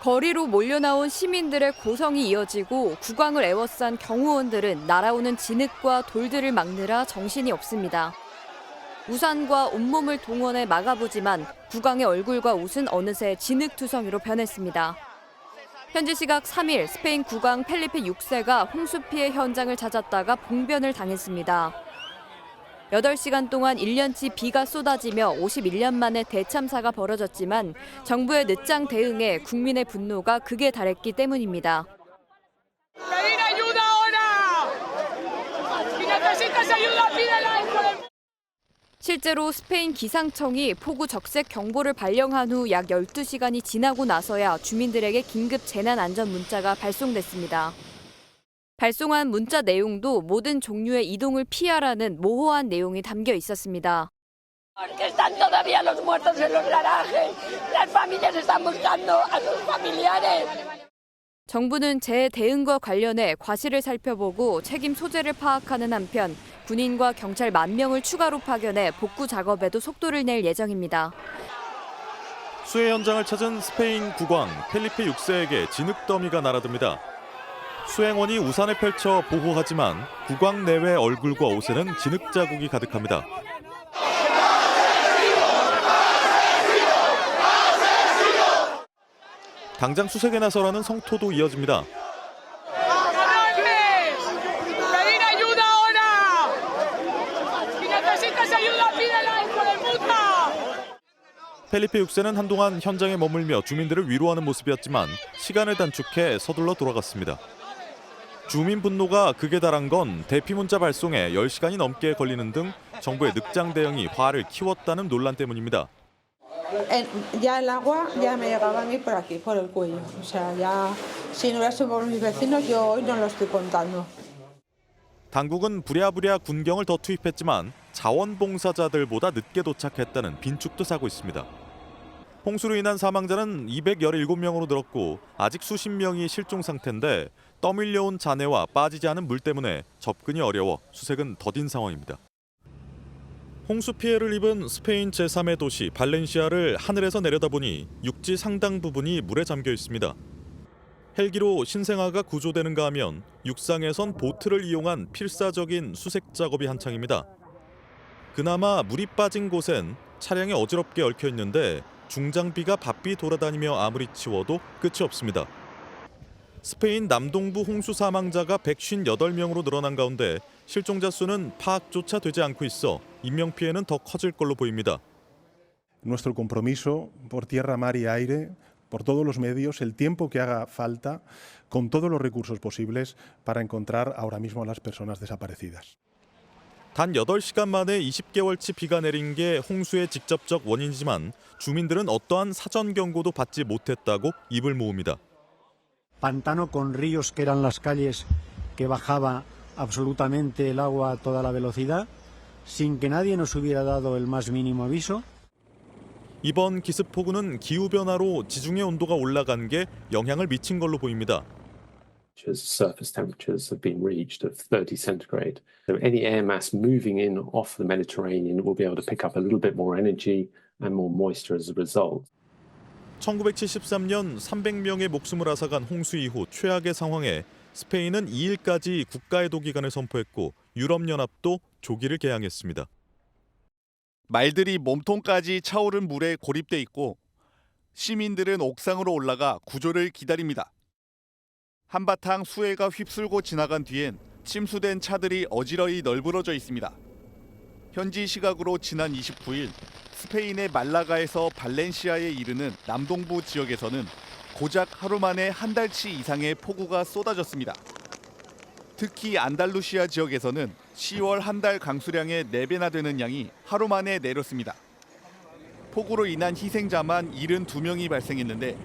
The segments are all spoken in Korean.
거리로 몰려나온 시민들의 고성이 이어지고 국왕을 애워싼 경호원들은 날아오는 진흙과 돌들을 막느라 정신이 없습니다. 우산과 온몸을 동원해 막아보지만 국왕의 얼굴과 옷은 어느새 진흙투성이로 변했습니다. 현지 시각 3일 스페인 국왕 펠리페 6세가 홍수 피해 현장을 찾았다가 봉변을 당했습니다. 8시간 동안 1년치 비가 쏟아지며 51년 만에 대참사가 벌어졌지만 정부의 늦장 대응에 국민의 분노가 극에 달했기 때문입니다. 실제로 스페인 기상청이 폭우 적색 경보를 발령한 후 약 12시간이 지나고 나서야 주민들에게 긴급 재난 안전 문자가 발송됐습니다. 발송한 문자 내용도 모든 종류의 이동을 피하라는 모호한 내용이 담겨 있었습니다. 정부는 재해 대응과 관련해 과실을 살펴보고 책임 소재를 파악하는 한편 군인과 경찰 10,000명을 추가로 파견해 복구 작업에도 속도를 낼 예정입니다. 수해 현장을 찾은 스페인 국왕 펠리페 6세에게 진흙 더미가 날아듭니다. 수행원이 우산을 펼쳐 보호하지만 국왕 내외 얼굴과 옷에는 진흙 자국이 가득합니다. 당장 수색에 나서라는 성토도 이어집니다. 펠리페 6세는 한동안 현장에 머물며 주민들을 위로하는 모습이었지만 시간을 단축해 서둘러 돌아갔습니다. 주민 분노가 극에 달한 건 대피 문자 발송에 10시간이 넘게 걸리는 등 정부의 늑장 대응이 화를 키웠다는 논란 때문입니다. Ya el agua ya me llegaba a mí por aquí, por el cuello. O sea, ya si no hubiera sido por mis vecinos, yo hoy no lo estoy contando. 당국은 부랴부랴 군경을 더 투입했지만 자원봉사자들보다 늦게 도착했다는 빈축도 사고 있습니다. 홍수로 인한 사망자는 217명으로 늘었고 아직 수십 명이 실종 상태인데 떠밀려온 잔해와 빠지지 않은 물 때문에 접근이 어려워 수색은 더딘 상황입니다. 홍수 피해를 입은 스페인 제3의 도시 발렌시아를 하늘에서 내려다보니 육지 상당 부분이 물에 잠겨 있습니다. 헬기로 신생아가 구조되는가 하면 육상에선 보트를 이용한 필사적인 수색 작업이 한창입니다. 그나마 물이 빠진 곳엔 차량이 어지럽게 얽혀 있는데 중장비가 바삐 돌아다니며 아무리 치워도 끝이 없습니다. 스페인 남동부 홍수 사망자가 158명으로 늘어난 가운데 실종자 수는 파악조차 되지 않고 있어 인명피해는 더 커질 걸로 보입니다. Nuestro compromiso por tierra, mar y aire, por todos los medios, el tiempo que haga falta, con todos los recursos posibles para encontrar ahora mismo a las personas desaparecidas. 단 8시간 만에 20개월치 비가 내린 게 홍수의 직접적 원인이지만 주민들은 어떠한 사전 경고도 받지 못했다고 입을 모읍니다. Pantano con ríos que eran las calles que bajaba absolutamente el agua a toda la velocidad, sin que nadie nos hubiera dado el más mínimo aviso. 이번 기습폭우는 기후변화로 지중해 온도가 올라간 게 영향을 미친 걸로 보입니다. Surface temperatures have been reached of 30 centigrade. So any air mass moving in off the Mediterranean will be able to pick up a little bit more energy and more moisture as a result. 1973년 300명의 목숨을 앗아간 홍수 이후 최악의 상황에 스페인은 2일까지 국가해도 기간을 선포했고 유럽연합도 조기를 개항했습니다. 말들이 몸통까지 차오른 물에 고립돼 있고 시민들은 옥상으로 올라가 구조를 기다립니다. 한바탕 수해가 휩쓸고 지나간 뒤엔 침수된 차들이 어지러이 널브러져 있습니다. 현지 시각으로 지난 29일 스페인의 말라가에서 발렌시아에 이르는 남동부 지역에서는 고작 하루 만에 한 달치 이상의 폭우가 쏟아졌습니다. 특히 안달루시아 지역에서는 10월 한 달 강수량의 4배나 되는 양이 하루 만에 내렸습니다. 폭우로 인한 희생자만 72명이 발생했는데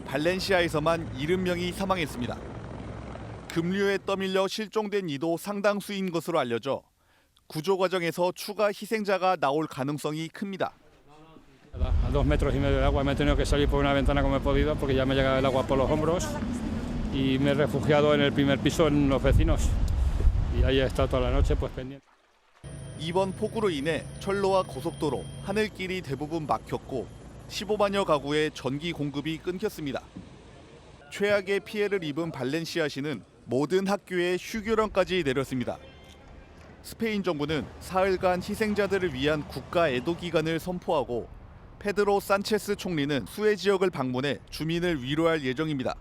발렌시아에서만 70명이 사망했습니다. 급류에 떠밀려 실종된 이도 상당수인 것으로 알려져 구조 과정에서 추가 희생자가 나올 가능성이 큽니다. A 2,5 metros de agua me he tenido que salir por una ventana como he podido porque ya me llegaba el agua por los hombros y me he refugiado en el primer piso en los vecinos y ahí he estado toda la noche pues pendiente. 이번 폭우로 인해 철로와 고속도로, 하늘길이 대부분 막혔고 15만여 가구의 전기 공급이 끊겼습니다. 최악의 피해를 입은 발렌시아시는 모든 학교에 휴교령까지 내렸습니다. 스페인 정부는 사흘간 희생자들을 위한 국가 애도 기간을 선포하고 페드로 산체스 총리는 수해 지역을 방문해 주민을 위로할 예정입니다.